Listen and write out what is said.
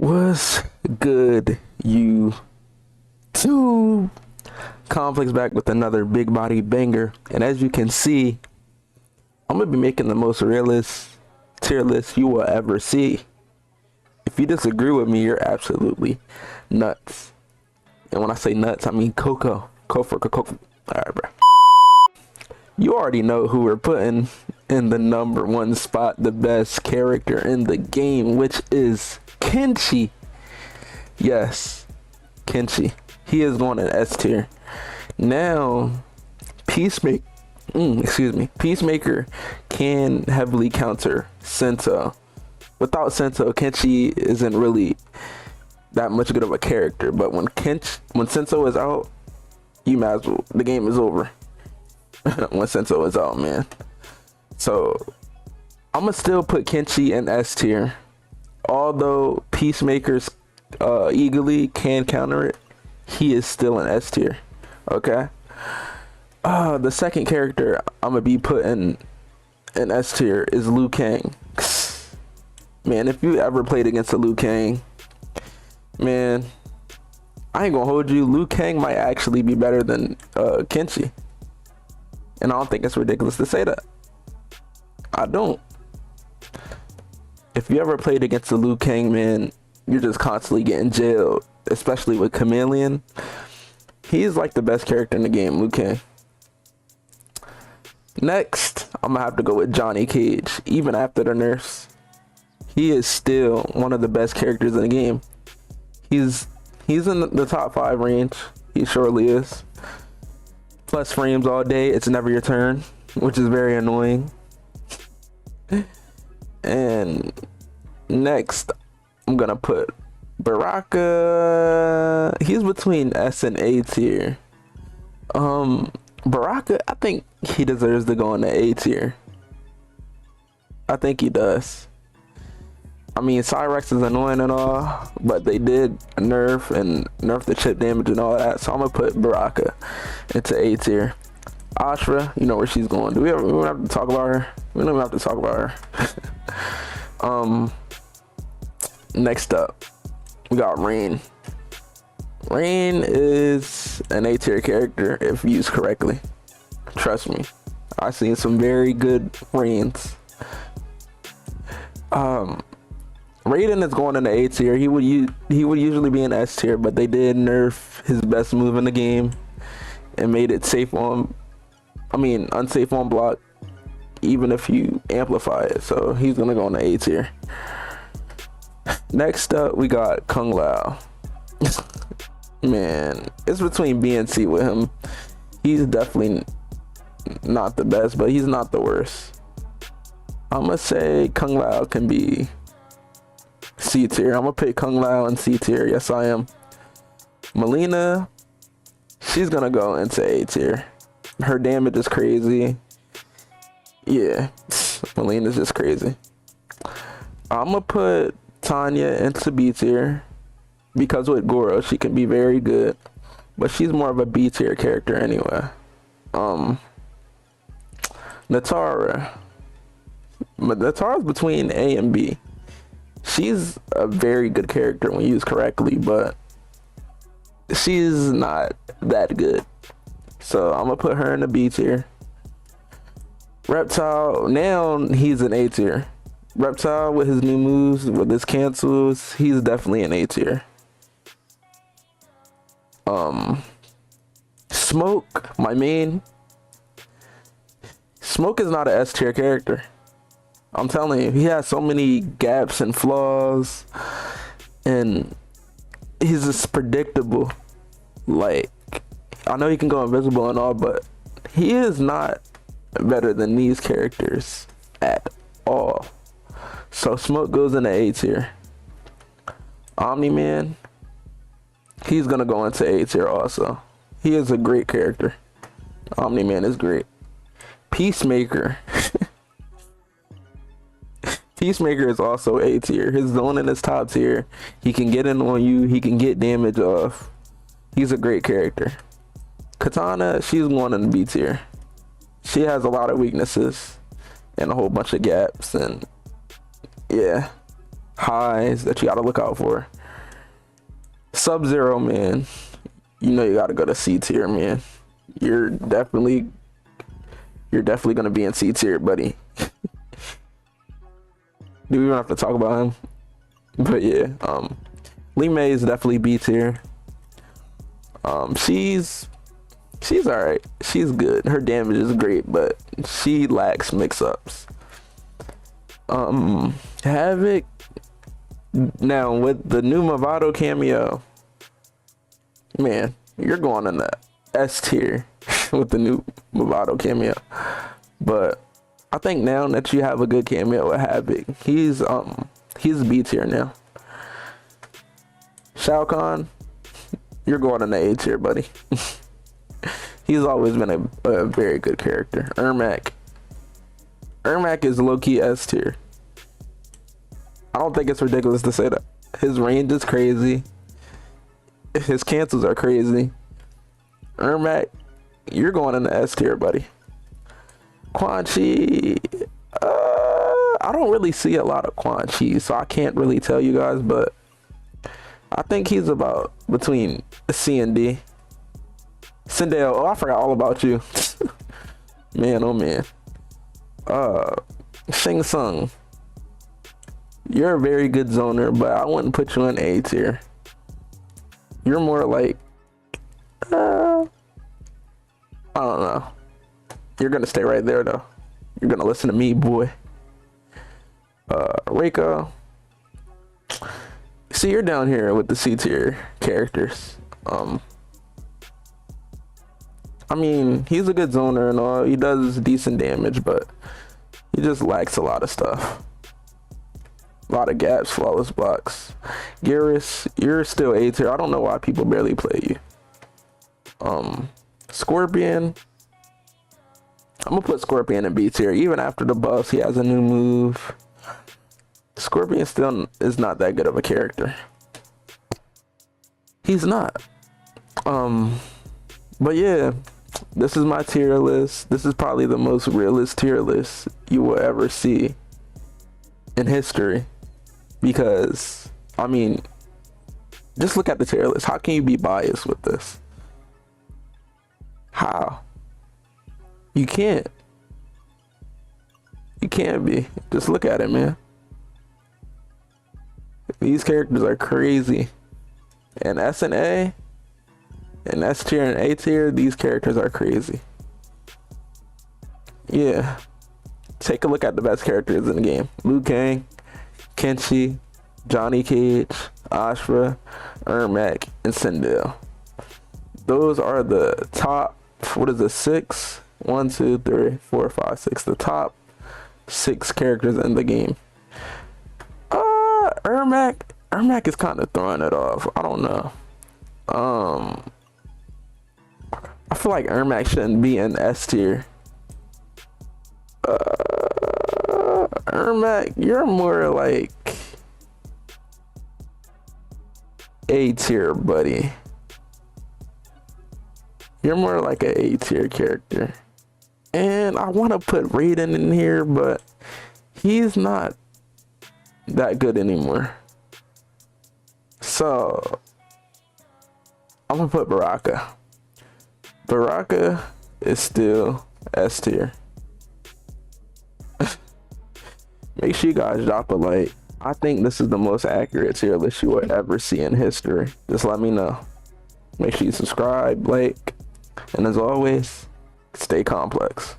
What's good, you two? Conflicts back with another big body banger. And as you can see, I'm going to be making the most realist tier list you will ever see. If you disagree with me, you're absolutely nuts. And when I say nuts, I mean Coco. Coco. Alright, bro. You already know who we're putting in the number one spot, the best character in the game, which is Kenshi. Yes, Kenshi. He is going in S tier. Now, Peacemaker can heavily counter Sento. Without Sento, Kenshi isn't really that much good of a character. But when Sento is out, you might as well. The game is over. When Sento is out, man. So I'm gonna still put Kenshi in S tier. Although Peacemaker's eagerly can counter it, he is still in S tier. Okay. The second character I'm gonna be putting in S tier is Liu Kang. Man, if you ever played against a Liu Kang, man, I ain't gonna hold you. Liu Kang might actually be better than Kenshi. And I don't think it's ridiculous to say that. I don't. If you ever played against the Liu Kang, man, you're just constantly getting jailed, especially with Chameleon. He's like the best character in the game, Liu Kang. Next, I'm gonna have to go with Johnny Cage. Even after the nerfs, he is still one of the best characters in the game. He's in the top 5 range. He surely is. Plus frames all day. It's never your turn, which is very annoying. And next, I'm gonna put Baraka. He's between S and A tier. Baraka, I think he deserves to go in the A tier. I think he does. I mean, Cyrex is annoying and all, but they did nerf the chip damage and all that. So I'm gonna put Baraka into A tier. Ashra, you know where she's going. We don't have to talk about her. We don't even have to talk about her. Next up, we got Rain. Rain is an A tier character if used correctly. Trust me, I've seen some very good Rains. Raiden is going in the A tier. He would usually be in S tier, but they did nerf his best move in the game and made it unsafe on block, even if you amplify it. So he's gonna go in the A tier. Next up, we got Kung Lao. Man, it's between B and C with him. He's definitely not the best, but he's not the worst. I'm gonna say Kung Lao can be C tier. I'm gonna pick Kung Lao in C tier. Yes, I am. Melina, she's gonna go into A tier. Her damage is crazy. Yeah, Melina's just crazy. I'm gonna put Tanya into B tier because with Goro she can be very good, but she's more of a B tier character anyway. Natara, but Natara's between A and B. She's a very good character when used correctly, but she's not that good. So I'm gonna put her in the B tier. Reptile, now he's an A tier. Reptile with his new moves, with his cancels, he's definitely an A tier. Smoke, my main. Smoke is not an S tier character. I'm telling you, he has so many gaps and flaws, and he's just predictable. Like, I know he can go invisible and all, but he is not better than these characters at all. So Smoke goes into A tier. Omni-Man, he's gonna go into A tier also. He is a great character. Omni-Man is great. Peacemaker. Peacemaker is also A tier. His zone in his top tier. He can get in on you. He can get damage off. He's a great character. Katana, she's going in the B tier. She has a lot of weaknesses and a whole bunch of gaps, and yeah, highs that you gotta look out for. Sub-Zero, man. You know you gotta go to C tier, man. You're definitely gonna be in C tier, buddy. Do we even have to talk about him? But yeah, Lee May is definitely B tier. She's alright. She's good. Her damage is great, but she lacks mix-ups. Havoc. Now with the new Movado cameo, man, you're going in the S tier with the new Movado cameo. But I think now that you have a good cameo with Havoc, he's B tier now. Shao Kahn, you're going in the A tier, buddy. He's always been a very good character. Ermac is low-key S tier. I don't think it's ridiculous to say that. His range is crazy. His cancels are crazy. Ermac, you're going in the S tier, buddy. Quan Chi, I don't really see a lot of Quan Chi, so I can't really tell you guys, but I think he's about between C and D. Sindel, oh, I forgot all about you. Man, oh man. Shang Tsung, you're a very good zoner, but I wouldn't put you in A tier. You're more like, I don't know. You're gonna stay right there though. You're gonna listen to me, boy. Reiko. See, you're down here with the C tier characters. I mean, he's a good zoner and all. He does decent damage, but he just lacks a lot of stuff. A lot of gaps, flawless blocks. Garrus, you're still A tier. I don't know why people barely play you. Scorpion. I'm gonna put Scorpion in B tier. Even after the buffs, he has a new move. Scorpion still is not that good of a character. He's not. But yeah, this is my tier list. This is probably the most realist tier list you will ever see in history. Because, I mean, just look at the tier list. How can you be biased with this? How? You can't. You can't be. Just look at it, man. These characters are crazy. And S and A, and S tier and A tier, these characters are crazy. Yeah. Take a look at the best characters in the game. Liu Kang, Kenshi, Johnny Cage, Ashra, Ermac, and Sindel. Those are the top, what is it, 6? 1, 2, 3, 4, 5, 6. The top 6 characters in the game. Ermac is kind of throwing it off. I don't know. I feel like Ermac shouldn't be in S tier. Ermac, you're more like A tier, buddy. You're more like an A tier character. And I want to put Raiden in here, but he's not that good anymore. So I'm gonna put Baraka. Baraka is still S tier. Make sure you guys drop a like. I think this is the most accurate tier list you will ever see in history. Just let me know. Make sure you subscribe, like, and as always, stay complex.